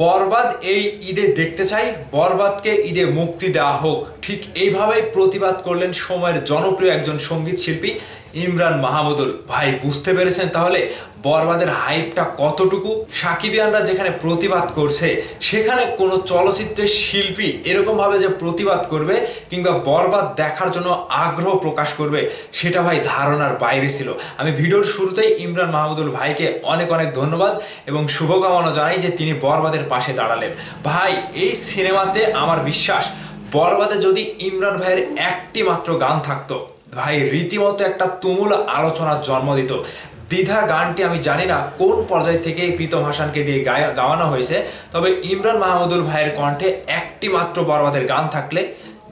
বরবাদ এই ঈদে দেখতে চাই, বরবাদকে ঈদে মুক্তি দেওয়া হোক। ঠিক এইভাবেই প্রতিবাদ করলেন সময়ের জনপ্রিয় একজন সঙ্গীত শিল্পী ইমরান মাহমুদুল। ভাই বুঝতে পেরেছেন তাহলে বরবাদের হাইপটা কতটুকু? সাকিবিয়ানরা যেখানে প্রতিবাদ করছে সেখানে কোনো চলচ্চিত্রের শিল্পী এরকম ভাবে যে প্রতিবাদ করবে কিংবা বরবাদ দেখার জন্য আগ্রহ প্রকাশ করবে সেটা ভাই ধারণার বাইরে ছিল। আমি ভিডিওর শুরুতেই ইমরান মাহমুদুল ভাইকে অনেক অনেক ধন্যবাদ এবং শুভকামনা জানাই যে তিনি বরবাদের পাশে দাঁড়ালেন। ভাই এই সিনেমাতে আমার বিশ্বাস বরবাদে যদি ইমরান ভাইয়ের একটি মাত্র গান থাকতো ভাই রীতিমতো একটা তুমুল আলোচনার জন্ম দিত। দ্বিধা গানটি আমি জানি না কোন পর্যায় থেকে প্রীতম হাসানকে দিয়ে গাওয়ানো হয়েছে, তবে ইমরান মাহমুদুল ভাইয়ের কণ্ঠে একটি মাত্র বরবাদের গান থাকলে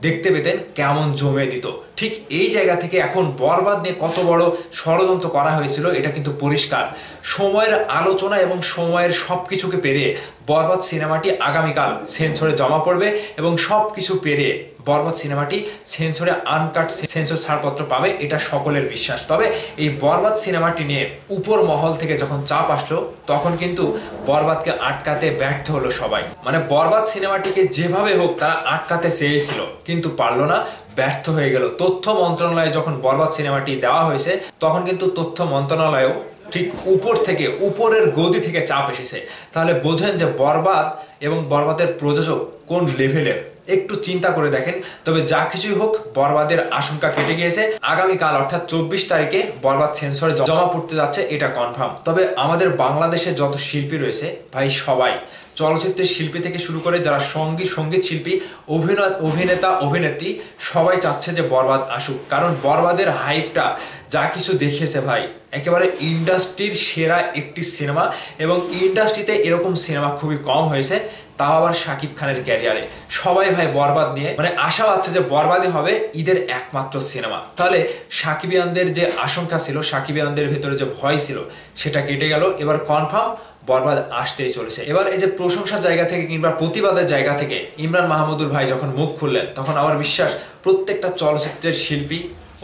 দেখতে পেতেন কেমন জমে দিত। ঠিক এই জায়গা থেকে এখন বরবাদ নিয়ে কত বড় ষড়যন্ত্র করা হয়েছিল এটা কিন্তু পরিষ্কার। সময়ের আলোচনা এবং সময়ের সব কিছুকে পেরিয়ে বরবাদ সিনেমাটি আগামীকাল সেন্সরে জমা পড়বে এবং সব কিছু পেরিয়ে বরবাদ সিনেমাটি সেন্সরে আনকাট সেন্সর ছাড়পত্র পাবে, এটা সকলের বিশ্বাস। তবে এই বরবাদ সিনেমাটি নিয়ে উপর মহল থেকে যখন চাপ আসলো তখন কিন্তু বরবাদকে আটকাতে ব্যর্থ হলো সবাই। মানে বরবাদ সিনেমাটিকে যেভাবে হোক তারা আটকাতে চেয়েছিল কিন্তু পারলো না, ব্যর্থ হয়ে গেল। তথ্য মন্ত্রণালয়ে যখন বরবাদ সিনেমাটি দেওয়া হয়েছে তখন কিন্তু তথ্য মন্ত্রণালয়েও ঠিক উপর থেকে উপরের গদি থেকে চাপ এসেছে। তাহলে বোঝেন যে বরবাদ এবং বরবাদের প্রযোজক কোন লেভেলের, একটু চিন্তা করে দেখেন। তবে যা কিছুই হোক বরবাদের আশঙ্কা কেটে গিয়েছে। আগামীকাল অর্থাৎ 24 তারিখে বরবাদ সেন্সরে জমা পড়তে যাচ্ছে, এটা কনফার্ম। তবে আমাদের বাংলাদেশে যত শিল্পী রয়েছে ভাই সবাই, চলচ্চিত্রের শিল্পী থেকে শুরু করে যারা সঙ্গীত শিল্পী, অভিনেতা অভিনেত্রী সবাই চাচ্ছে যে বরবাদ আসুক। কারণ বরবাদের হাইপটা যা কিছু দেখিয়েছে ভাই একেবারে ইন্ডাস্ট্রির সেরা একটি সিনেমা, এবং ইন্ডাস্ট্রিতে এরকম সিনেমা খুবই কম হয়েছে, তাও আবার শাকিব খানের ক্যারিয়ারে। সবাই ভাই বরবাদ নিয়ে মানে আশা পাচ্ছে যে বরবাদই হবে ঈদের একমাত্র সিনেমা। তাহলে সাকিবিয়ানদের যে আশঙ্কা ছিল, সাকিবিয়ানদের ভেতরে যে ভয় ছিল সেটা কেটে গেল। এবার কনফার্ম বরবাদ আসতেই চলেছে। এবার এই যে প্রশংসার জায়গা থেকে কিংবা প্রতিবাদের জায়গা থেকে ইমরান মাহমুদুল ভাই যখন মুখ খুললেন তখন আমার বিশ্বাস প্রত্যেকটা চলচ্চিত্রের শিল্পী,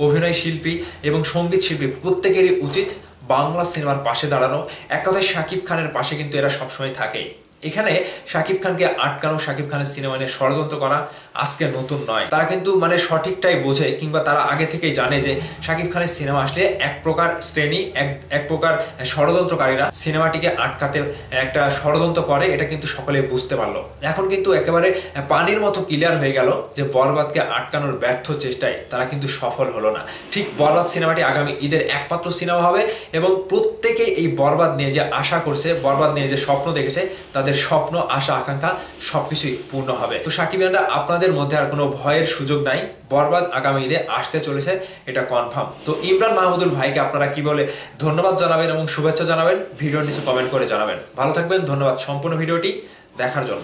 অভিনয় শিল্পী এবং সঙ্গীত শিল্পী প্রত্যেকেরই উচিত বাংলা সিনেমার পাশে দাঁড়ানো। এক কথায় শাকিব খানের পাশে কিন্তু এরা সবসময় থাকে। এখানে শাকিব খানকে আটকানো, শাকিব খানের সিনেমা নিয়ে ষড়যন্ত্র করা আজকে নতুন নয়। তারা কিন্তু মানে সঠিকটাই বোঝে কিংবা তারা আগে থেকেই জানে যে শাকিব খানের সিনেমা আসলে এক প্রকার শ্রেণী, এক প্রকার ষড়যন্ত্রকারীরা সিনেমাটিকে আটকাতে একটা ষড়যন্ত্র করে, এটা কিন্তু সকলে বুঝতে পারলো। এখন কিন্তু একেবারে পানির মতো ক্লিয়ার হয়ে গেল যে বরবাদকে আটকানোর ব্যর্থ চেষ্টায় তারা কিন্তু সফল হলো না। ঠিক বরবাদ সিনেমাটি আগামী ঈদের একমাত্র সিনেমা হবে এবং প্রত্যেকেই এই বরবাদ নিয়ে যে আশা করছে, বরবাদ নিয়ে যে স্বপ্ন দেখেছে, তাদের স্বপ্ন আশা আকাঙ্ক্ষা সবকিছুই পূর্ণ হবে। তো সাকিবিয়ানরা আপনাদের মধ্যে আর কোনো ভয়ের সুযোগ নাই, বরবাদ আগামী ঈদে আসতে চলেছে, এটা কনফার্ম। তো ইমরান মাহমুদুল ভাইকে আপনারা কি বলে ধন্যবাদ জানাবেন এবং শুভেচ্ছা জানাবেন ভিডিওর নিচে কমেন্ট করে জানাবেন। ভালো থাকবেন, ধন্যবাদ সম্পূর্ণ ভিডিওটি দেখার জন্য।